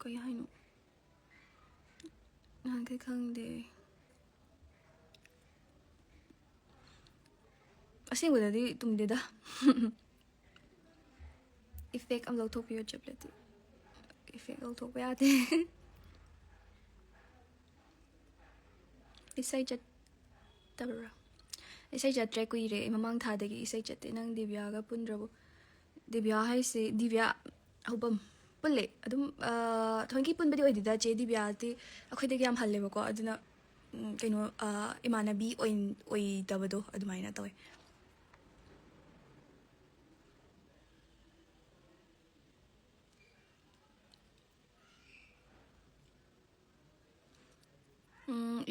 Kaya haino. Nakakakangde. Asingwadadi tumdida. Effect ang lauthokpiyo chaplati. Effect lauthokpa yate. Esai tabra. Esai chatre kuire mamang thadagi esai chatte nang Divya ga pundrabo. Divya haise Divya hubam pulle adum thonki punbadi oidida che Divya ti akhoidagi yam halleba ko aduna kaino imanabi oidabado adumaina tawe.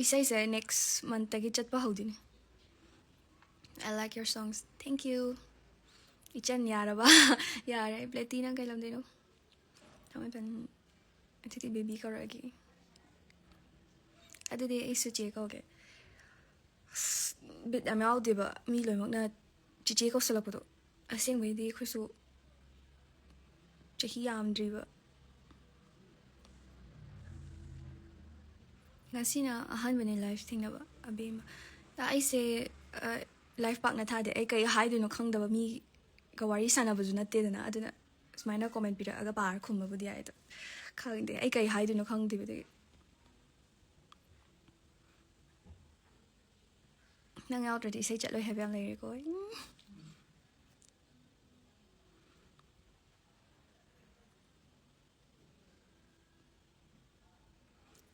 Esai se next month tagi chatpa hodini. I like your songs. Thank you. Ichan yaraba. Yare platy nang kailam dino. Tama tan atiti baby karagi. Adudi isu che ko ge. Bit amau diba mi loy magna chiche ko salapodo. Asing way di khusu chahi yam driba. Ngasina ahan bane life thing na ba abema. Ta ai se life partner thade ai kai haidu no khangdaba mi kawari sana bazu na te na aduna smaina comment pira aga par khumma budi ai to khangde ai kai haidu no khangde bide nang already say chatlo have am lai ko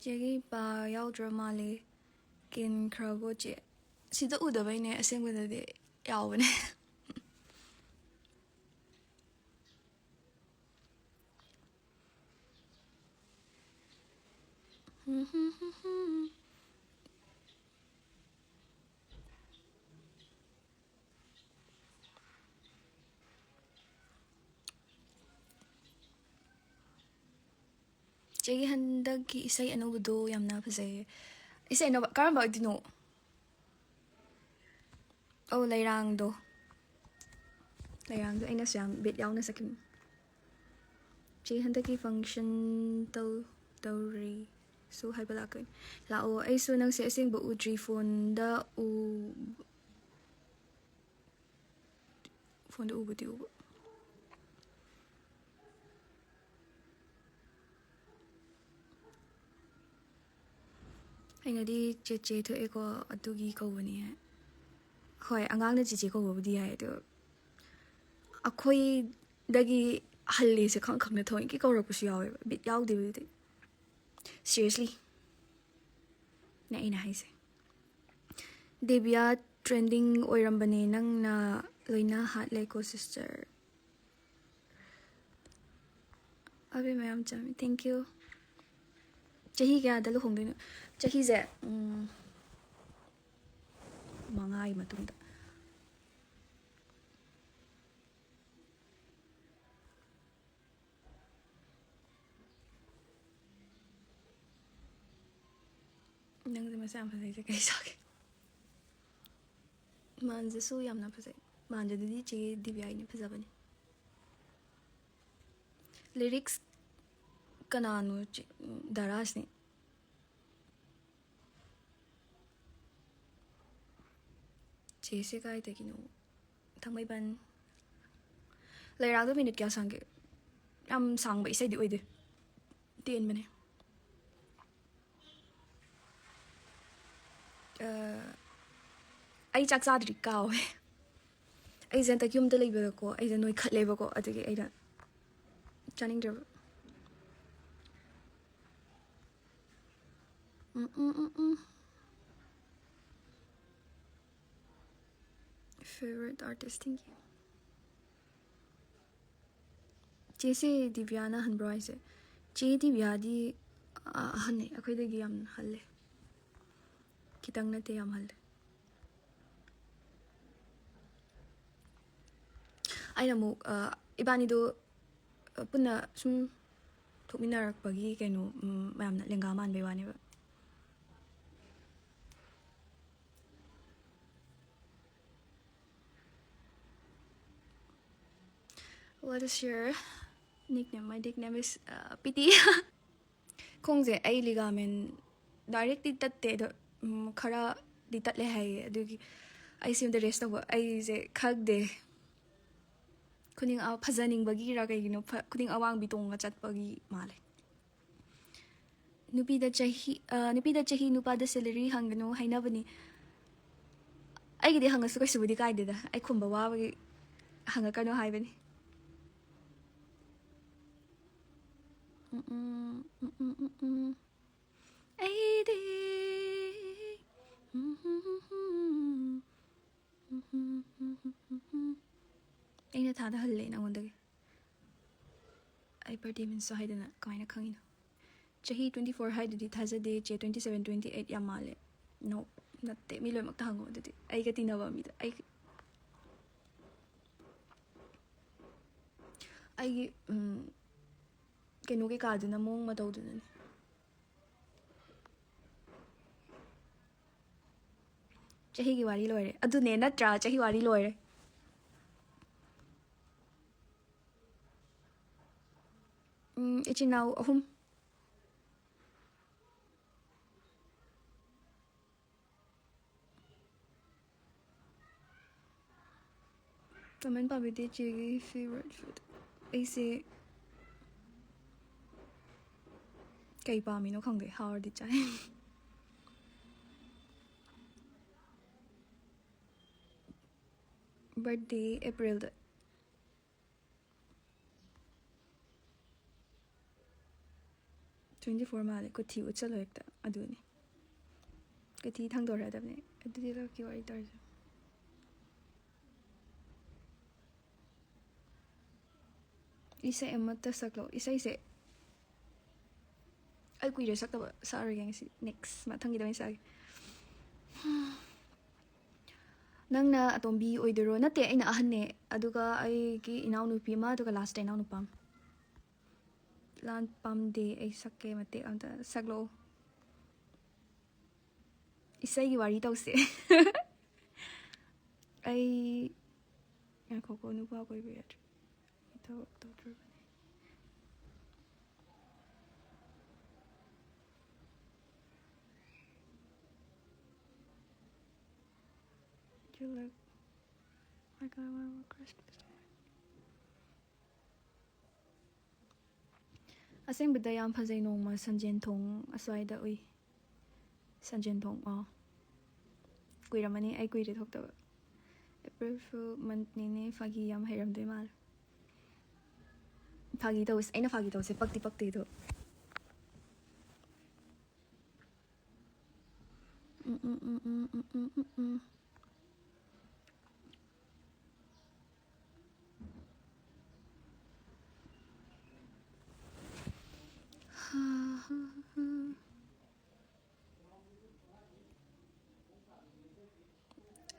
jegi pa yaw drama le kin krabo che sida uda bai ne aseng wada de yaw bane jegi handagi isai anobudo yamna phase isai no karamba dino oh lairang do aina syam bit yaw na sakim jegi handagi function tawri so hai bala ko la o ai so nang se asing bu udri phone da budi u aina di che to eko atugi ko bani hai hoi angang na che ko budi hai to akhoi dagi halle se khang khang na thoi ki ko ro pusu yawe bit yaw de budi seriously na ina hai se Divya trending oirambane nang na loina hat leko sister abe ma'am chami thank you chahi kya dalu hongdino chahi ze mangai matungda nang de masam phasai se kai sak manje su yamna phasai manje didi che Divya ni phasabani lyrics kananu daras ni che se kai te kino thangmai ban lairang do minute kya sang ge am sang bai sai di oide ten mane ai chak sa dri kaw ai zen ta kyum de leba ko ai zen noi khat leba ko adagi ai da chaning de favorite artist thank you Jesse Divya na han brai se che Divya di han ne akhoi de gi yam halle kitang na te yam halle ai na mu ibani do punna sum thokminarak pagi kaino mayam na lenga man be wani ba what is your nickname? My nickname is Piti. ꯈꯣꯡꯁꯦ ꯑꯩ ꯂꯤꯒꯥꯃꯦꯟ directly ꯇꯠꯇꯦ ꯑꯗꯣ ꯈꯔꯗꯤ ꯇꯠꯂꯦ ꯍꯥꯏꯌꯦ ꯑꯗꯨꯒꯤ ꯑꯩꯁꯦ ꯌꯨꯝꯗ race ꯇꯧꯕ ꯑꯩꯁꯦ ꯈꯪꯗꯦ ꯈꯨꯅꯤꯡ ꯐꯖꯅꯤꯡꯕꯒꯤꯔ ꯀꯩꯒꯤꯅꯣ ꯈꯨꯅꯤꯡ ꯑꯋꯥꯡꯕꯤ ꯇꯣꯡꯉ ꯆꯠꯄꯒꯤ ꯃꯥꯜꯂꯦ ꯅꯨꯄꯤꯗ ꯆꯍꯤ ꯅꯨꯄꯥꯗ ꯁꯦꯂꯔꯤ ꯍꯪꯒꯅꯨ ꯍꯥꯏꯅꯕꯅꯤ ꯑꯩꯒꯤꯗꯤ ꯍꯪꯉꯁꯨ ꯀꯩꯁꯨꯕꯨꯗꯤ ꯀꯥꯏꯗꯦꯗ ꯑꯩ ꯈꯨꯝꯕ ꯋꯥꯕꯒꯤ ꯍꯪꯉꯛꯀꯅꯣ ꯍꯥꯏꯕꯅꯤ ꯑꯩꯗꯤ ꯑꯩꯅ ꯊꯥꯗꯍꯜꯂꯦ ꯅꯪꯉꯣꯟꯗꯒꯤ ꯑꯩ ꯕꯔꯊꯗꯦ ꯃꯤꯟꯁꯁꯨ ꯍꯥꯏꯗꯅ ꯀꯃꯥꯏꯅ ꯈꯪꯉꯤꯅꯣ ꯆꯍꯤ 24 ꯍꯥꯏꯗꯨꯗꯤ ꯊꯥꯖꯗꯦ ꯆꯦ 27 28 ꯌꯥꯝ ꯃꯥꯜꯂꯦ ꯅꯣ ꯅꯠꯇꯦ ꯃꯤ ꯂꯣꯏꯅꯃꯛꯇ ꯍꯪꯉꯣ ꯑꯗꯨꯗꯤ ꯑꯩꯒ ꯇꯤꯟꯅꯕ ꯃꯤꯗ ꯑꯩꯒꯤ ꯀꯩꯅꯣ ꯀꯩꯀꯥꯗꯨꯅ ꯃꯑꯣꯡ ꯃꯇꯧꯗꯨꯅꯅꯤ ꯆꯍꯤꯒꯤ ꯋꯥꯔꯤ ꯂꯣꯏꯔꯦ ꯑꯗꯨꯅꯦ ꯅꯠꯇ꯭ꯔꯥ ꯆꯍꯤ ꯋꯥꯔꯤ ꯂꯣꯏꯔꯦ ꯏꯆꯤꯟ ꯏꯅꯥꯎ 3 ꯀꯃꯦꯟ ꯄꯥꯕꯤꯗꯦ ꯆꯦꯒꯤ ꯐꯦꯚꯣꯔꯥꯏꯠ ꯐꯨꯗ ꯑꯩꯁꯦ ꯀꯩ ꯄꯥꯝꯃꯤꯅꯣ ꯈꯪꯗꯦ ꯍꯥꯎꯔꯗꯤ ꯆꯥꯏ ꯕꯔꯊꯗꯦ ꯑꯦꯄ꯭ꯔꯤꯜꯗ 24 ꯃꯥꯜꯂꯦ ꯀꯨꯊꯤ ꯎꯠꯁꯜꯂꯣ ꯍꯦꯛꯇ ꯑꯗꯨꯅꯤ ꯀꯨꯊꯤ ꯊꯥꯡꯗꯣꯔꯛꯑꯗꯕꯅꯦ ꯑꯗꯨꯗꯤ ꯂꯛꯀꯤ ꯋꯥꯔꯤ ꯇꯧꯔꯁꯦ ꯏꯁꯩ ꯑꯃꯠꯇ ꯁꯛꯂꯛꯑꯣ ꯏꯁꯩꯁꯦ ꯑꯩ ꯀꯨꯏꯔꯦ ꯁꯛꯇꯕ ꯁꯛꯑꯔꯣꯏꯒꯦ ꯉꯁꯤ ꯅꯦꯛꯁ ꯃꯊꯪꯒꯤꯗ ꯑꯣꯏꯅ ꯁꯛꯑꯒꯦ ꯅꯪꯅ ꯑꯇꯣꯝꯕꯤ ꯑꯣꯏꯗꯣꯏꯔꯣ ꯅꯠꯇꯦ ꯑꯩꯅ ꯑꯍꯟꯅꯦ ꯑꯗꯨꯒ ꯑꯩꯒꯤ ꯏꯅꯥꯎꯅꯨꯄꯤ ꯑꯃ ꯑꯗꯨꯒ ꯂꯥꯁꯇ ꯏꯅꯥꯎꯅꯨꯄꯥ ꯑꯃ ꯂꯥꯟ ꯄꯥꯝꯗꯦ ꯑꯩ ꯁꯛꯀꯦ ꯃꯇꯦꯛ ꯑꯝꯇ ꯁꯛꯂꯛꯑꯣ ꯏꯁꯩꯒꯤ ꯋꯥꯔꯤ ꯇꯧꯁꯦ ꯑꯩ ꯉꯥꯏꯈꯣꯀꯣ ꯅꯨꯄꯥ ꯀꯣꯏꯕ ꯌꯥꯗ꯭ꯔꯦ ꯊꯕꯛ ꯇꯧꯗ꯭ꯔꯕꯅꯤ ꯑꯁꯦꯡꯕꯗ ꯌꯥꯝ ꯐꯖꯩ ꯅꯣꯡꯃ ꯁꯟꯖꯦꯟ ꯊꯣꯡ ꯑꯁ꯭ꯋꯥꯏꯗ ꯎꯏ ꯁꯟꯖꯦꯟ ꯊꯣꯡ ꯀꯨꯏꯔꯝꯃꯅꯤ ꯑꯩ ꯀꯨꯏꯔꯦ ꯊꯣꯛꯇꯕ ꯑꯦꯄ꯭ꯔꯤꯜ ꯐꯨꯜ ꯃꯟꯠꯅꯤꯅꯦ ꯐꯥꯒꯤ ꯌꯥꯝ ꯍꯩꯔꯝꯗꯣꯏ ꯃꯥꯜꯂꯦ ꯐꯥꯒꯤ ꯇꯧꯁꯦ ꯑꯩꯅ ꯐꯥꯒꯤ ꯇꯧꯁꯦ ꯄꯛꯇꯤ ꯄꯛꯇꯦꯗꯣ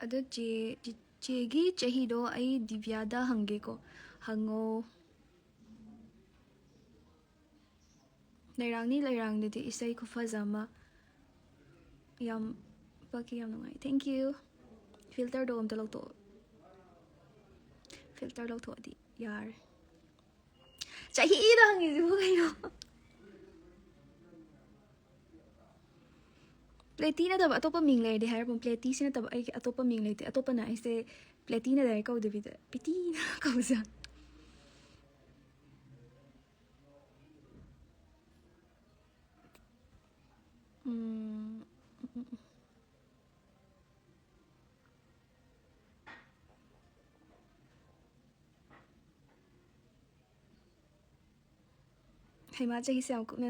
ꯑꯗꯣ ꯆꯦꯒꯤ ꯆꯍꯤꯗꯣ ꯑꯩ ꯗꯤꯕ꯭ꯌꯥꯗ ꯍꯪꯒꯦꯀꯣ ꯍꯪꯉꯣ ꯂꯩꯔꯥꯡꯗꯗꯤ ꯏꯁꯩ ꯈꯨꯐꯖ ꯑꯃ ꯌꯥꯝ ꯄꯛꯀꯤ ꯌꯥꯝ ꯅꯨꯡꯉꯥꯏ ꯊꯦꯡꯛ ꯌꯨ ꯐꯤꯜꯇꯔꯗꯣ ꯑꯝꯇ ꯂꯧꯊꯣꯛꯑꯣ ꯐꯤꯜꯇꯔ ꯂꯧꯊꯣꯛꯑꯗꯤ ꯌꯥꯔꯦ ꯆꯍꯤꯗ ꯍꯪꯉꯤꯁꯤꯕꯨ ꯀꯩꯅꯣ ꯄ꯭ꯂꯦꯇꯤ ꯅꯠꯇꯕ ꯑꯇꯣꯞꯄ ꯃꯤꯡ ꯂꯩꯔꯗꯤ ꯍꯥꯏꯔꯛꯄ ꯄ꯭ꯂꯦꯇꯤꯁꯤ ꯅꯠꯇꯕ ꯑꯩꯒꯤ ꯑꯇꯣꯞꯄ ꯃꯤꯡ ꯂꯩꯇꯦ ꯑꯇꯣꯞꯄꯅ ꯑꯩꯁꯦ ꯄ꯭ꯂꯦꯇꯤꯅ ꯗꯥꯏꯔꯦꯛ ꯀꯧꯗꯕꯤꯗ ꯄꯤꯇꯤꯅ ꯀꯧꯖ ꯍꯩꯃꯥ ꯆꯍꯤꯁꯦ ꯌꯥꯝ ꯀꯨꯞꯅ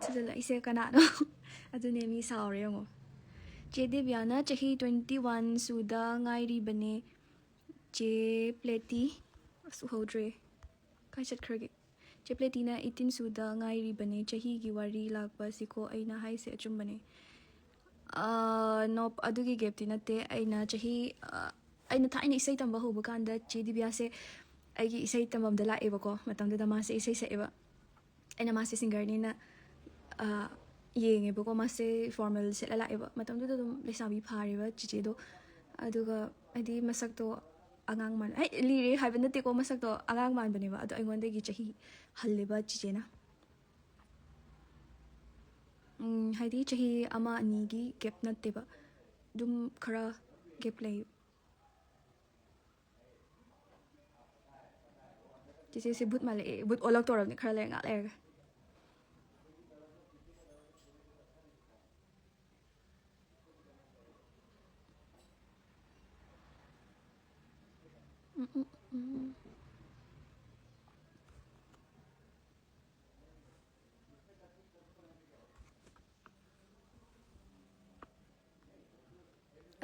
ꯊꯤꯖꯤꯜꯂꯛꯏꯁꯦ ꯀꯅꯥꯅꯣ ꯑꯗꯨꯅꯦ ꯃꯤ ꯁꯥꯎꯔꯦ ꯌꯦꯡꯉꯣ ꯆꯦ ꯗꯦꯕꯤꯌꯥꯅ ꯆꯍꯤ 21 ꯁꯨꯗ ꯉꯥꯏꯔꯤꯕꯅꯦ ꯆꯦ ꯄ꯭ꯂꯦꯇꯤ ꯑꯁ ꯎꯍꯧꯗ꯭ꯔꯦ ꯀꯥꯏ ꯆꯠꯈ꯭ꯔꯒꯦ ꯆꯦ ꯄ꯭ꯂꯦꯇꯤꯅ 18 ꯁꯨꯗ ꯉꯥꯏꯔꯤꯕꯅꯦ ꯆꯍꯤꯒꯤ ꯋꯥꯔꯤ ꯂꯥꯛꯄꯁꯤꯀꯣ ꯑꯩꯅ ꯍꯥꯏꯁꯦ ꯑꯆꯨꯝꯕꯅꯦ ꯅꯣꯞ ꯑꯗꯨꯒꯤ ꯒꯦꯞꯇꯤ ꯅꯠꯇꯦ ꯑꯩꯅ ꯑꯩꯅ ꯊꯥꯏꯅ ꯏꯁꯩ ꯇꯝꯕ ꯍꯧꯕ ꯀꯥꯟꯗ ꯆꯦ ꯗꯤꯕ꯭ꯌꯥꯁꯦ ꯑꯩꯒꯤ ꯏꯁꯩ ꯇꯝꯐꯝꯗ ꯂꯥꯛꯑꯦꯕꯀꯣ ꯃꯇꯝꯗꯨꯗ ꯃꯥꯁꯦ ꯏꯁꯩ ꯁꯛꯑꯦꯕ ꯑꯩꯅ ꯃꯥꯁꯦ ꯁꯤꯡꯒꯔꯅꯤꯅ ꯌꯦꯡꯉꯦꯕꯀꯣ ꯃꯥꯁꯦ ꯐꯣꯔꯃꯦꯜ ꯁꯦꯠꯂ ꯂꯥꯛꯑꯦꯕ ꯃꯇꯝꯗꯨꯗ ꯑꯗꯨꯝ ꯂꯩꯁꯥꯕꯤ ꯐꯥꯔꯦꯕ ꯆꯤꯆꯦꯗꯣ ꯑꯗꯨꯒ ꯍꯥꯏꯗꯤ ꯃꯁꯛꯇꯣ ꯑꯉꯥꯡ ꯂꯤꯔꯦ ꯍꯥꯏꯕ ꯅꯠꯇꯦꯀꯣ ꯃꯁꯛꯇꯣ ꯑꯉꯥꯡ ꯃꯥꯟꯕꯅꯦꯕ ꯑꯗꯣ ꯑꯩꯉꯣꯟꯗꯒꯤ ꯆꯍꯤ ꯍꯜꯂꯦꯕ ꯆꯤꯆꯦꯅ ꯍꯥꯏꯗꯤ ꯆꯍꯤ ꯑꯃ ꯑꯅꯤꯒꯤ ꯒꯦꯞ ꯅꯠꯇꯦꯕ ꯑꯗꯨꯝ ꯈꯔ ꯒꯦꯞ ꯂꯩ ꯆꯦꯆꯦꯁꯦ ꯕꯨꯠ ꯃꯥꯜꯂꯛꯑꯦ ꯕꯨꯠ ꯑꯣꯜꯂꯛꯇꯧꯔꯕꯅꯤ ꯈꯔ ꯂꯩꯔ ꯉꯥꯛ ꯂꯩꯔꯒ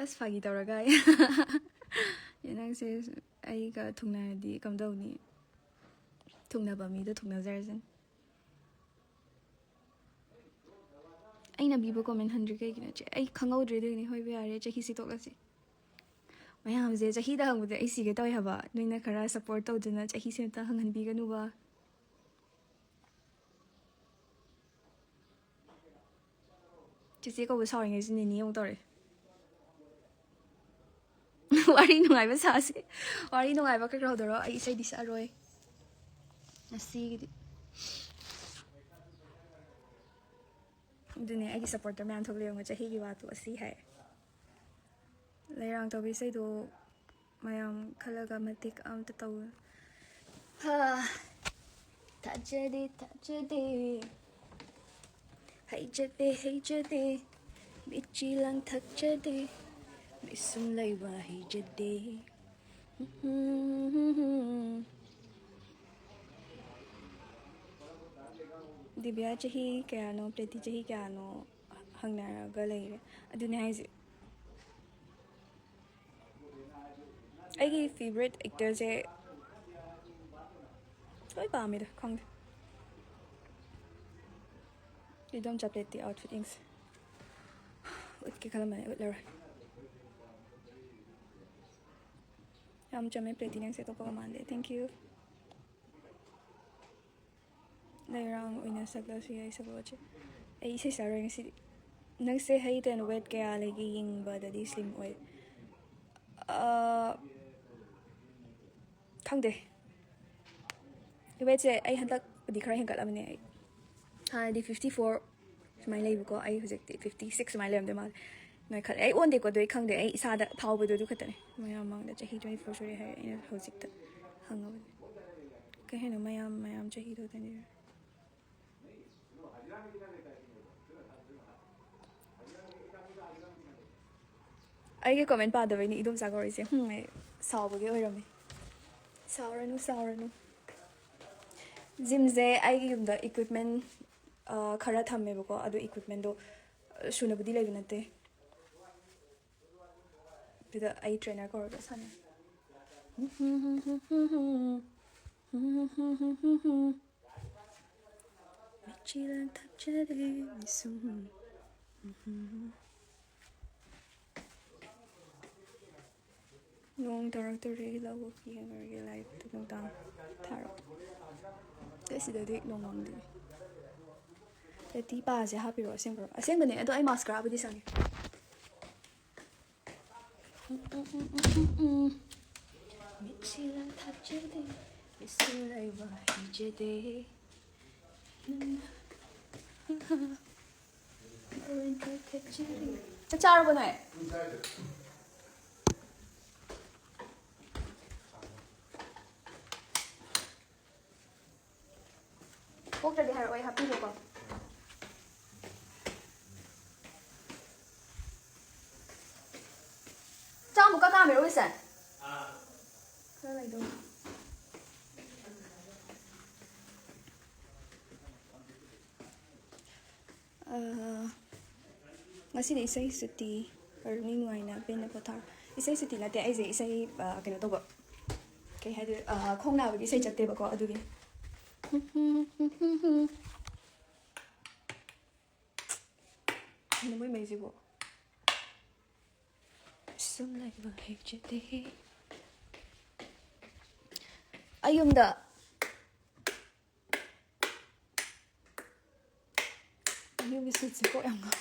ꯑꯁ ꯐꯥꯒꯤ ꯇꯧꯔꯒ ꯅꯪꯁꯦ ꯑꯩꯒ ꯊꯨꯡꯅꯔꯗꯤ ꯀꯝꯗꯧꯅꯤ ꯊꯨꯡꯅꯕ ꯃꯤꯗꯣ ꯊꯨꯡꯅꯖꯔꯁꯅꯤ ꯑꯩꯅ ꯄꯤꯕ ꯀꯣꯃꯦꯟ ꯍꯟꯗ꯭ꯔꯤ ꯀꯩꯒꯤꯅꯣ ꯆꯦ ꯑꯩ ꯈꯪꯍꯧꯗ꯭ꯔꯦ ꯑꯗꯨꯒꯤꯅꯤ ꯍꯣꯏꯕ ꯌꯥꯔꯦ ꯆꯍꯤꯁꯤ ꯇꯣꯛꯂꯁꯤ ꯃꯌꯥꯝꯁꯦ ꯆꯍꯤꯗ ꯍꯪꯕꯗ ꯑꯩ ꯁꯤꯒꯦ ꯇꯧꯋꯦ ꯍꯥꯏꯕ ꯅꯣꯏꯅ ꯈꯔ ꯁꯞꯄꯣꯔꯠ ꯇꯧꯗꯨꯅ ꯆꯍꯤꯁꯦ ꯑꯝꯇ ꯍꯪꯍꯟꯕꯤꯒꯅꯨꯕ ꯆꯦꯆꯦ ꯀꯧꯕ ꯁꯥꯎꯔꯤꯉꯩꯁꯤ ꯅꯤꯅꯤ ꯑꯃꯨꯛ ꯇꯧꯔꯦ ꯋꯥꯔꯤ ꯅꯨꯡꯉꯥꯏꯕ ꯁꯥꯁꯤ ꯋꯥꯔꯤ ꯅꯨꯡꯉꯥꯏꯕ ꯈꯔ ꯍꯧꯗꯣꯔꯣ ꯑꯩ ꯏꯁꯩꯗꯤ ꯁꯛꯑꯔꯣꯏ ꯉꯁꯤꯒꯤꯗꯤ ꯑꯗꯨꯅꯦ ꯑꯩꯒꯤ ꯁꯞꯄꯣꯔꯇꯔ ꯃꯌꯥꯝ ꯊꯣꯛꯂꯛꯑꯦ ꯆꯍꯤꯒꯤ ꯋꯥꯗꯣ ꯑꯁꯤ ꯍꯥꯏ ꯂꯩꯔꯥꯡ ꯇꯧꯕꯤ ꯏꯁꯩꯗꯣ ꯃꯌꯥꯝ ꯈꯜꯂꯒ ꯃꯇꯦꯛ ꯑꯝꯇ ꯇꯧ ꯊꯥꯖꯗꯦ ꯊꯥꯖꯗꯦ ꯍꯩꯖꯗꯦ ꯍꯩꯖꯗꯦ ꯃꯤꯠꯆꯤ ꯂꯥꯡꯊꯛꯆꯗꯦ ꯃꯤꯁꯨꯝ ꯂꯩꯕ ꯍꯩꯖꯗꯦ ꯗꯤꯕ꯭ꯌꯥ ꯆꯍꯤ ꯀꯌꯥꯅꯣ ꯄ꯭ꯂꯦꯇꯤ ꯆꯍꯤ ꯀꯌꯥꯅꯣ ꯍꯪꯅꯔꯒ ꯂꯩꯔꯦ ꯑꯗꯨꯅꯦ ꯍꯥꯏꯁꯦ ꯑꯩꯒꯤ ꯐꯦꯚꯣꯔꯥꯏꯠ ꯑꯦꯛꯇꯔꯁꯦ ꯂꯣꯏ ꯄꯥꯝꯃꯦꯗ ꯈꯪꯗꯦ ꯏꯗꯣꯝ ꯆꯄ꯭ꯂꯦꯠꯇꯤ ꯑꯥꯎꯠꯐꯤꯠ ꯌꯦꯡꯁꯦ ꯎꯠꯀꯦ ꯈꯜꯂꯝꯕꯅꯦ ꯎꯠꯂꯔꯣꯏ ꯌꯥꯝ ꯆꯝꯃꯦ ꯄ꯭ꯂꯦꯇꯤ ꯅꯪꯁꯦ ꯑꯇꯣꯞꯄꯒ ꯃꯥꯟꯗꯦ ꯊꯦꯡꯛꯌꯨ ꯂꯩꯔꯥꯡ ꯑꯣꯏꯅ ꯁꯛꯂꯁꯨ ꯌꯥꯏ ꯁꯛꯂꯣꯠꯁꯦ ꯑꯩ ꯏꯁꯩ ꯁꯛꯑꯔꯣꯏ ꯉꯁꯤꯗꯤ ꯅꯪꯁꯦ ꯍꯩꯠ ꯑꯦꯟ ꯋꯦꯠ ꯀꯌꯥ ꯂꯩꯒꯦ ꯌꯦꯡꯕꯗꯗꯤ ꯁ꯭ꯂꯤꯝ ꯑꯣꯏ ꯈꯪꯗꯦ ꯋꯦꯠꯁꯦ ꯑꯩ ꯍꯟꯗꯛꯄꯨꯗꯤ ꯈꯔ ꯍꯦꯟꯒꯠꯂꯕꯅꯦ ꯑꯩ ꯍꯥꯟꯅꯗꯤ 54 ꯁꯨꯃꯥꯏꯅ ꯂꯩꯕꯀꯣ ꯑꯩ ꯍꯧꯖꯤꯛꯇꯤ 56 ꯁꯨꯃꯥꯏꯅ ꯂꯩꯔꯝꯗꯣꯏ ꯃꯥꯜꯂꯦ ꯅꯣꯏ ꯈꯜꯂꯦ ꯑꯩ ꯑꯣꯟꯗꯦꯀꯣ ꯑꯗꯨ ꯑꯩ ꯈꯪꯗꯦ ꯑꯩ ꯏꯁꯥꯗ ꯐꯥꯎꯕꯗꯣ ꯑꯗꯨ ꯈꯛꯇꯅꯦ ꯃꯌꯥꯝ ꯃꯥꯡꯗ ꯆꯍꯤ 24 ꯁꯨꯔꯦ ꯍꯥꯏꯔꯦ ꯑꯩꯅ ꯍꯧꯖꯤꯛꯇ ꯍꯪꯉꯕꯅꯦ ꯀꯩ ꯍꯥꯏꯅꯣ ꯃꯌꯥꯝ ꯆꯍꯤꯗꯣ ꯇꯅꯤ ꯑꯩꯒꯤ ꯀꯣꯃꯦꯟ ꯄꯥꯗꯕꯩꯅꯤ ꯏꯗꯣꯝꯆꯥ ꯀꯧꯔꯤꯁꯦ ꯑꯩ ꯁꯥꯎꯕꯒꯤ ꯑꯣꯏꯔꯝꯃꯤ ꯁꯥꯎꯔꯅꯨ ꯁꯥꯎꯔꯅꯨ ꯖꯤꯝꯁꯦ ꯑꯩꯒꯤ ꯌꯨꯝꯗ ꯏꯀ꯭ꯋꯤꯞꯃꯦꯟ ꯈꯔ ꯊꯝꯃꯦꯕꯀꯣ ꯑꯗꯨ ꯏꯀ꯭ꯋꯤꯞꯃꯦꯟꯗꯣ ꯁꯨꯅꯕꯨꯗꯤ ꯂꯩꯕ ꯅꯠꯇꯦ ꯑꯗꯨꯗ ꯑꯩ ꯇ꯭ꯔꯦꯅꯔ ꯀꯧꯔꯒ ꯁꯥꯟꯅꯩ ꯃꯤꯠꯆꯤꯂ ꯊꯛꯆꯗꯦ ꯃꯤꯁꯨꯝ ꯅꯣꯡ ꯇꯥꯔꯛꯇꯣꯔꯦ ꯂꯧꯕꯨꯛ ꯌꯦꯡꯉꯨꯔꯒꯦ ꯂꯥꯏꯠꯇ ꯅꯨꯡꯗꯥꯡ ꯊꯥꯔꯛꯑꯣ ꯁꯤꯗꯗꯤ ꯅꯣꯡ ꯃꯪꯗꯦ ꯄ꯭ꯂꯦꯇꯤ ꯄꯥꯁꯦ ꯍꯥꯞꯄꯤꯔꯣ ꯑꯁꯦꯡꯕꯔꯣ ꯑꯁꯦꯡꯕꯅꯦ ꯑꯗꯣ ꯑꯩ ꯃꯥꯁꯀꯔꯥꯕꯨꯗꯤ ꯁꯪꯉꯦ ꯃꯤꯠꯆꯤꯂ ꯊꯛꯆꯗꯦ ꯏꯁꯨꯝ ꯂꯩꯕ ꯍꯩꯖꯗꯦ ꯆꯥꯛ ꯆꯥꯔꯕꯣ ꯅꯣꯏ ꯄꯣꯛꯇ꯭ꯔꯗꯤ ꯍꯥꯏꯔꯛꯑꯣ ꯑꯩ ꯍꯥꯞꯄꯤꯒꯦꯀꯣ ꯆꯥꯃꯨꯛꯀ ꯀꯥꯝꯃꯤꯔꯣ ꯋꯤꯁꯟ ꯈꯔ ꯂꯩꯗꯧ ꯉꯁꯤꯗꯤ ꯏꯁꯩ ꯁꯨꯇꯤ ꯑꯣꯏꯔꯅꯤ ꯅꯨꯡꯉꯥꯏꯅ ꯄꯦꯟꯅ ꯄꯣꯊꯥꯔꯣ ꯏꯁꯩ ꯁꯨꯇꯤ ꯅꯠꯇꯦ ꯑꯩꯁꯦ ꯏꯁꯩ ꯀꯩꯅꯣ ꯇꯧꯕ ꯀꯩ ꯍꯥꯏꯗꯣꯏꯅꯣ ꯈꯣꯡ ꯅꯥꯕꯒꯤ ꯏꯁꯩ ꯆꯠꯇꯦꯕꯀꯣ ꯑꯗꯨꯒꯤ ꯃꯣꯏ ꯃꯩꯁꯤꯕꯣ ꯁꯨꯝ ꯂꯩꯕ ꯍꯩꯖꯗꯦ ꯑꯩ ꯌꯨꯝꯗ ꯌꯨꯝꯒꯤ ꯁꯨꯠꯁꯦ ꯀꯣꯛ ꯌꯥꯝ ꯉꯥꯎ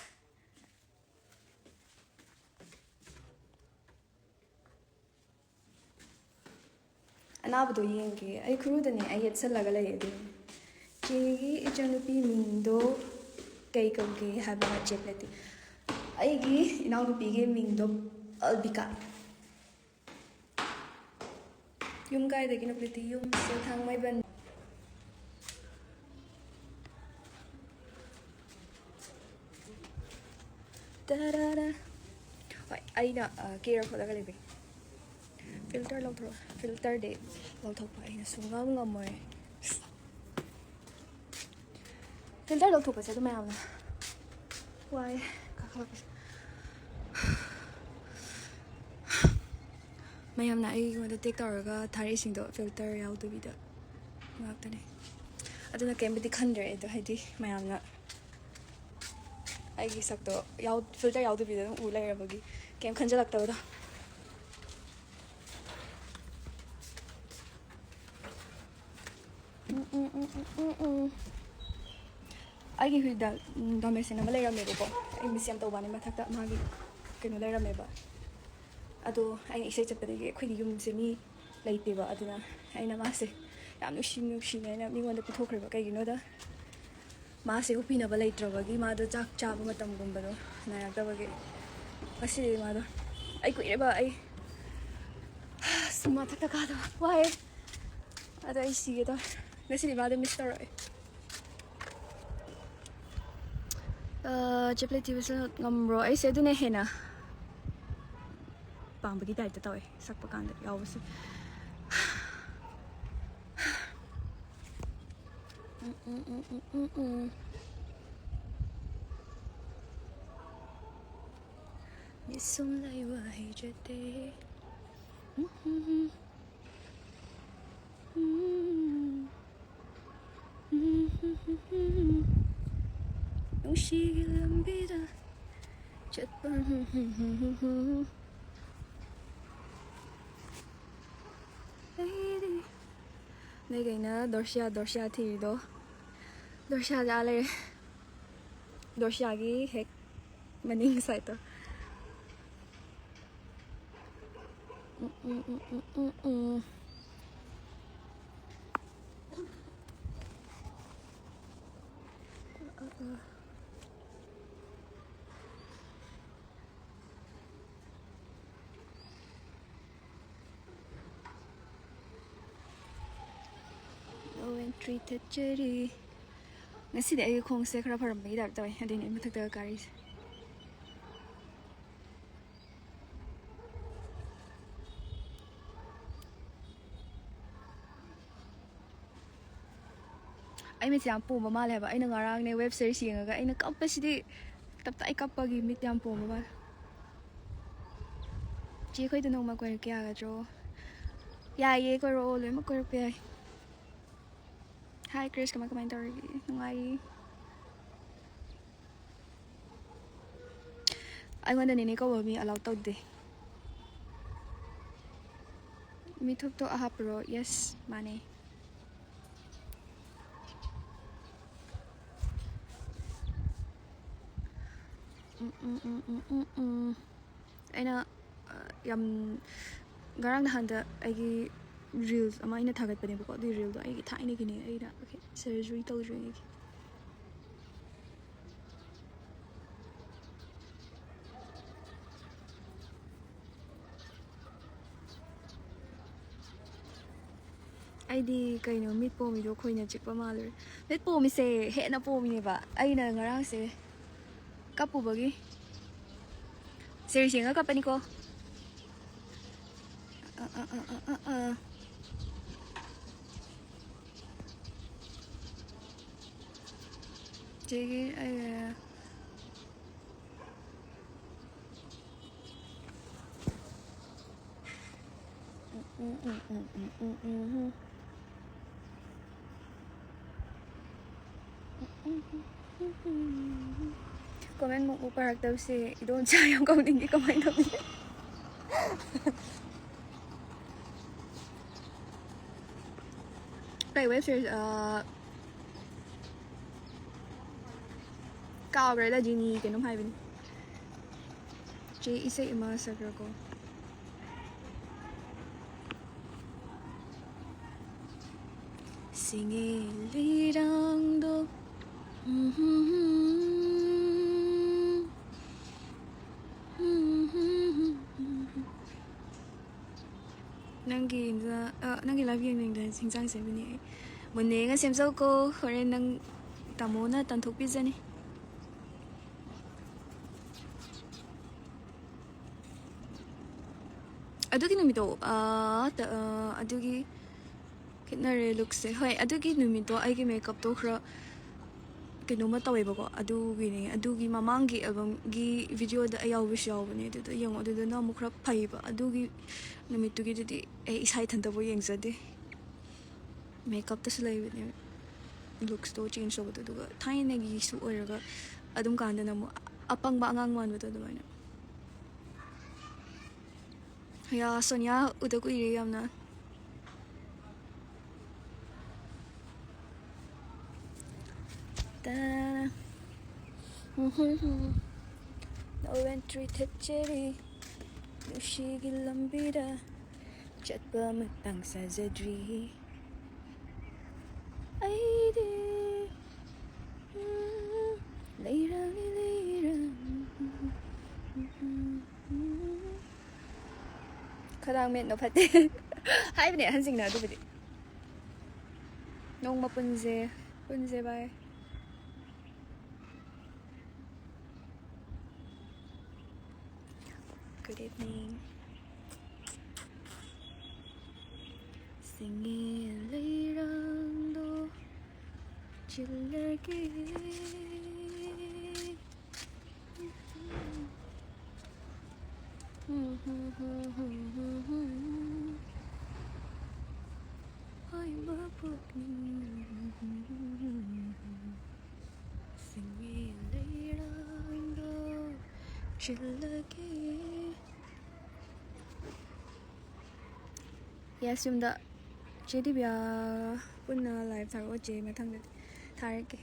ꯑꯅꯥꯕꯗꯣ ꯌꯦꯡꯒꯦ ꯑꯩ ꯈꯨꯔꯨꯗꯅꯦ ꯑꯩ ꯌꯦꯠꯁꯜꯂꯒ ꯂꯩ ꯑꯗꯨ ꯆꯦꯒꯤ ꯏꯆꯟꯅꯨꯄꯤ ꯃꯤꯡꯗꯣ ꯀꯩ ꯀꯧꯒꯦ ꯍꯥꯏꯕ ꯆꯦꯄ꯭ꯂꯦꯠꯇꯤ ꯑꯩꯒꯤ ꯏꯅꯥꯎꯅꯨꯄꯤꯒꯤ ꯃꯤꯡꯗꯣ ꯑꯜꯕꯤꯀꯥ ꯌꯨꯝ ꯀꯥꯏꯗꯒꯤꯅꯣ ꯄ꯭ꯂꯦꯇꯤ ꯌꯨꯝꯁꯦ ꯊꯥꯡꯃꯩꯕꯟ ꯇꯔꯥꯔꯥ ꯍꯣꯏ ꯑꯩꯅ ꯀꯦꯔ ꯈꯣꯠꯂꯒ ꯂꯩꯕꯩ ꯐꯤꯜꯇꯔ ꯂꯧꯊꯣꯛ ꯐꯤꯜꯇꯔꯗꯤ ꯂꯧꯊꯣꯛꯄ ꯑꯩꯅ ꯁꯨꯡꯉꯝ ꯉꯝꯃꯣꯏ ꯐꯤꯜꯇꯔ ꯂꯧꯊꯣꯛꯄꯁꯦ ꯑꯗꯨꯝ ꯃꯌꯥꯝꯅ ꯋꯥꯏ ꯀꯥꯈꯠꯂꯛꯄꯁꯦ ꯃꯌꯥꯝꯅ ꯑꯩꯉꯣꯟꯗ ꯇꯦꯛ ꯇꯧꯔꯒ ꯊꯥꯔꯛꯏꯁꯤꯡꯗꯣ ꯐꯤꯜꯇꯔ ꯌꯥꯎꯗꯕꯤꯗ ꯉꯥꯛꯇꯅꯦ ꯑꯗꯨꯅ ꯀꯩꯝꯕꯨꯗꯤ ꯈꯟꯗ꯭ꯔꯦ ꯑꯩꯗꯣ ꯍꯥꯏꯗꯤ ꯃꯌꯥꯝꯅ ꯑꯩꯒꯤ ꯁꯛꯇꯣ ꯐꯤꯜꯇꯔ ꯌꯥꯎꯗꯕꯤꯗ ꯑꯗꯨꯝ ꯎ ꯂꯩꯔꯕꯒꯤ ꯀꯩꯝ ꯈꯟꯖꯤꯜꯂꯛꯇꯕꯗꯣ ꯑꯩꯒꯤ ꯍꯨꯏꯗ ꯗꯣꯃꯦꯁꯤꯟ ꯑꯃ ꯂꯩꯔꯝꯃꯦꯕꯀꯣ ꯑꯩ ꯃꯤꯁ ꯌꯥꯝ ꯇꯧꯕꯅꯤ ꯃꯊꯛꯇ ꯃꯥꯒꯤ ꯀꯩꯅꯣ ꯂꯩꯔꯝꯃꯦꯕ ꯑꯗꯣ ꯑꯩꯅ ꯏꯁꯩ ꯆꯠꯄꯗꯒꯤ ꯑꯩꯈꯣꯏꯒꯤ ꯌꯨꯝꯁꯦ ꯃꯤ ꯂꯩꯇꯦꯕ ꯑꯗꯨꯅ ꯑꯩꯅ ꯃꯥꯁꯦ ꯌꯥꯝ ꯅꯨꯡꯁꯤꯅ ꯑꯩꯅ ꯃꯤꯉꯣꯟꯗ ꯄꯤꯊꯣꯛꯈ꯭ꯔꯦꯕ ꯀꯩꯒꯤꯅꯣꯗ ꯃꯥꯁꯦ ꯎꯞꯄꯤꯅꯕ ꯂꯩꯇ꯭ꯔꯕꯒꯤ ꯃꯥꯗꯣ ꯆꯥꯛ ꯆꯥꯕ ꯃꯇꯝꯒꯨꯝꯕꯗꯣ ꯅꯥꯏꯔꯛꯇꯕꯒꯤ ꯉꯁꯤꯗꯤ ꯃꯥꯗꯣ ꯑꯩ ꯀꯨꯏꯔꯦꯕ ꯑꯩ ꯃꯊꯛꯇ ꯀꯥꯗꯕ ꯋꯥꯏꯑꯦ ꯑꯗꯣ ꯑꯩ ꯁꯤꯒꯦ ꯇꯧꯋꯦ ꯉꯁꯤꯗꯤ ꯃꯥꯗꯣ ꯃꯤꯁ ꯇꯧꯔꯛꯑꯦ ꯆꯦꯄ꯭ꯂꯦꯠ ꯊꯤꯕꯁꯨ ꯉꯝꯕ꯭ꯔꯣ ꯑꯩꯁꯦ ꯑꯗꯨꯅ ꯍꯦꯟꯅ ꯄꯥꯝꯕꯒꯤ ꯇꯥꯏꯞꯇ ꯇꯧꯋꯦ ꯁꯛꯄ ꯀꯥꯟꯗ ꯌꯥꯎꯕꯁꯦ ꯃꯤꯁꯨꯝ ꯂꯩꯕ ꯍꯩꯖꯗꯦ ꯅꯨꯡꯁꯤꯒꯤ ꯂꯝꯕꯤꯗ ꯆꯠꯄ ꯑꯩꯗꯤ ꯅꯣꯏꯒꯩꯅ ꯗꯣꯔꯁꯤꯌꯥ ꯊꯤꯔꯤꯗꯣ ꯗꯣꯔꯁꯤꯌꯥꯗ ꯂꯩꯔꯦ ꯗꯣꯔꯁꯤꯌꯥꯒꯤ ꯍꯦꯛ ꯃꯅꯤꯡ ꯁꯥꯏꯠꯇꯣ ꯑꯦꯟꯇ꯭ꯔꯤ ꯊꯠꯆꯔꯤ ꯉꯁꯤꯗꯤ ꯑꯩꯒꯤ ꯈꯣꯡꯁꯦ ꯈꯔ ꯐꯔꯝꯕꯒꯤ ꯇꯥꯏꯞ ꯇꯧꯋꯦ ꯑꯗꯨꯏꯅꯦ ꯑꯩ ꯃꯊꯛꯇ ꯀꯥꯔꯤꯁꯦ ꯑꯩ ꯃꯤꯠꯁꯦ ꯌꯥꯝ ꯄꯣꯝꯕ ꯃꯥꯜꯂꯦ ꯍꯥꯏꯕ ꯑꯩꯅ ꯉꯔꯥꯡꯅꯦ ꯋꯦꯕ ꯁꯦꯔꯤꯁ ꯌꯦꯡꯉꯒ ꯑꯩꯅ ꯀꯞꯄꯁꯤꯗꯤ ꯇꯞꯇꯥꯏ ꯀꯞꯄꯒꯤ ꯃꯤꯠ ꯌꯥꯝ ꯄꯣꯝꯕ ꯃꯥꯜꯂꯦ ꯆꯦ ꯑꯩꯈꯣꯏꯗ ꯅꯣꯡꯃ ꯀꯣꯏꯔꯛꯀꯦ ꯌꯥꯒꯗ꯭ꯔꯣ ꯌꯥꯏꯌꯦ ꯀꯣꯏꯔꯛꯑꯣ ꯂꯣꯏꯅꯃꯛ ꯀꯣꯏꯔꯛꯄ ꯌꯥꯏ ꯍꯥꯏ ꯀ꯭ꯔꯤꯁ ꯀꯃꯥꯏ ꯇꯧꯔꯤꯒꯦ ꯅꯨꯡꯉꯥꯏꯔꯤ ꯑꯩꯉꯣꯟꯗ ꯅꯦꯅꯦ ꯀꯧꯕ ꯃꯤ ꯑꯂꯥꯎ ꯇꯧꯗꯦ ꯃꯤꯊꯨꯞꯇꯣ ꯑꯍꯥꯞꯄ꯭ꯔꯣ ꯌꯦꯁ ꯃꯥꯅꯦ ꯑꯩꯅ ꯌꯥꯝ ꯉꯔꯥꯡ ꯅꯍꯥꯟꯗ ꯑꯩꯒꯤ ꯔꯤꯜꯁ ꯑꯃ ꯑꯩꯅ ꯊꯥꯒꯠꯄꯅꯦꯕꯀꯣ ꯑꯗꯨꯒꯤ ꯔꯤꯜꯗꯣ ꯑꯩꯒꯤ ꯊꯥꯏꯅꯒꯤꯅꯦ ꯑꯩꯅ ꯁꯔꯖꯔꯤ ꯇꯧꯗ꯭ꯔꯤꯉꯩꯒꯤ ꯑꯩꯗꯤ ꯀꯩꯅꯣ ꯃꯤꯠ ꯄꯣꯝꯃꯤꯗꯣ ꯈꯣꯏꯅ ꯆꯤꯛꯄ ꯃꯥꯜꯂꯨꯔꯦ ꯃꯤꯠ ꯄꯣꯝꯃꯤꯁꯦ ꯍꯦꯟꯅ ꯄꯣꯝꯃꯤꯅꯦꯕ ꯑꯩꯅ ꯉꯔꯥꯡꯁꯦ ꯀꯞꯄꯨꯕꯒꯤ ꯁꯦꯔꯤꯁ ꯌꯦꯡꯉꯒ ꯀꯞꯄꯅꯤꯀꯣ ꯆꯦꯒꯤ ꯀꯣꯃꯦꯟ ꯃꯨꯛ ꯄꯥꯔꯛꯇꯕꯁꯦ ꯏꯗꯣꯝꯆꯥ ꯌꯥꯝ ꯀꯧꯅꯤꯡꯉꯤ ꯀꯃꯥꯏꯅ ꯇꯧꯅꯤ ꯀꯩ ꯋꯦꯕ ꯁꯤꯔꯤꯁ ꯀꯥꯎꯈ꯭ꯔꯦꯗ ꯖꯤꯅꯤ ꯀꯩꯅꯣꯝ ꯍꯥꯏꯕꯅꯤ ꯆꯦ ꯏꯁꯩ ꯑꯃ ꯁꯛꯈ꯭ꯔꯀꯣ ꯁꯤꯡꯉꯦ ꯂꯤꯔꯥꯡꯗꯣ ꯅꯪꯒꯤ ꯂꯥꯏꯐ ꯌꯦꯡꯅꯤꯡꯗ ꯍꯤꯟꯖꯥꯡ ꯁꯦꯝꯕꯅꯤ ꯑꯩ ꯃꯨꯟꯅꯦꯒ ꯁꯦꯝꯖꯧꯀꯣ ꯍꯣꯔꯦꯟ ꯅꯪ ꯇꯥꯃꯣꯅ ꯇꯟꯊꯣꯛꯄꯤꯖꯅꯤ ꯑꯗꯨꯒꯤ ꯅꯨꯃꯤꯠꯇꯣ ꯑꯗꯨꯒꯤ ꯈꯦꯠꯅꯔꯦ ꯂꯨꯛꯁꯦ ꯍꯣꯏ ꯑꯗꯨꯒꯤ ꯅꯨꯃꯤꯠꯇꯣ ꯑꯩꯒꯤ ꯃꯦꯀꯞꯇꯣ ꯈꯔ ꯀꯩꯅꯣꯝꯃ ꯇꯧꯋꯦꯕꯀꯣ ꯑꯗꯨꯒꯤꯅꯦ ꯑꯗꯨꯒꯤ ꯃꯃꯥꯡꯒꯤ ꯑꯦꯜꯕꯝꯒꯤ ꯚꯤꯗꯤꯑꯣꯗ ꯑꯩ ꯌꯥꯎꯕꯁꯨ ꯌꯥꯎꯕꯅꯦ ꯑꯗꯨꯗ ꯌꯦꯡꯉꯣ ꯑꯗꯨꯗꯅ ꯑꯃꯨꯛ ꯈꯔ ꯐꯩꯕ ꯑꯗꯨꯒꯤ ꯅꯨꯃꯤꯠꯇꯨꯒꯤꯗꯨꯗꯤ ꯑꯩ ꯏꯁꯥ ꯏꯊꯟꯇꯕꯨ ꯌꯦꯡꯖꯗꯦ ꯃꯦꯀꯞꯇꯁꯨ ꯂꯩꯕꯅꯦ ꯂꯨꯛꯁꯇꯣ ꯆꯦꯟꯖ ꯇꯧꯕꯗꯣ ꯑꯗꯨꯒ ꯊꯥꯏꯅꯒꯤꯁꯨ ꯑꯣꯏꯔꯒ ꯑꯗꯨꯝ ꯀꯥꯟꯗꯅ ꯑꯃꯨꯛ ꯑꯄꯪꯕ ꯑꯉꯥꯡ ꯃꯥꯟꯕꯗꯣ ꯑꯗꯨꯃꯥꯏꯅ ꯌꯥ ꯁꯣꯅꯤꯌꯥ ꯎꯗ ꯀꯨꯏꯔꯦ ꯌꯥꯝꯅ ꯅꯣꯋꯦꯟꯇ꯭ꯔꯤ ꯊꯠꯆꯔꯤ ꯅꯨꯡꯁꯤꯒꯤ ꯂꯝꯕꯤꯗ ꯆꯠꯄ ꯃꯇꯥꯡ ꯁꯥꯖꯗ꯭ꯔꯤ ꯑꯩꯗꯤ ꯂꯩꯔꯥꯡꯅꯤ ꯂꯩꯔꯥꯡ ꯈꯗꯥꯡ ꯃꯦꯠꯅ ꯐꯠꯇꯦ ꯍꯥꯏꯕꯅꯦ ꯑꯍꯟꯁꯤꯡꯅ ꯑꯗꯨꯕꯨꯗꯤ ꯅꯣꯡꯃ ꯄꯨꯟꯁꯦ ꯚꯥꯏ Good evening Singin leirangdo chillerge Ay mapugning Singin leirangdo chillerge Yes, yumda Chedi biya punna live tharo je mathang tharake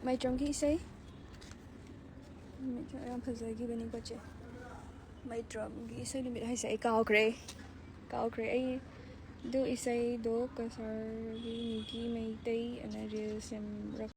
Mai trong ki isai Mai trong yam phazagi bani ko che Mai drum gi isai limit hai sai kaw kre ai do isai do kasar gi ni gi mai tai ana je sem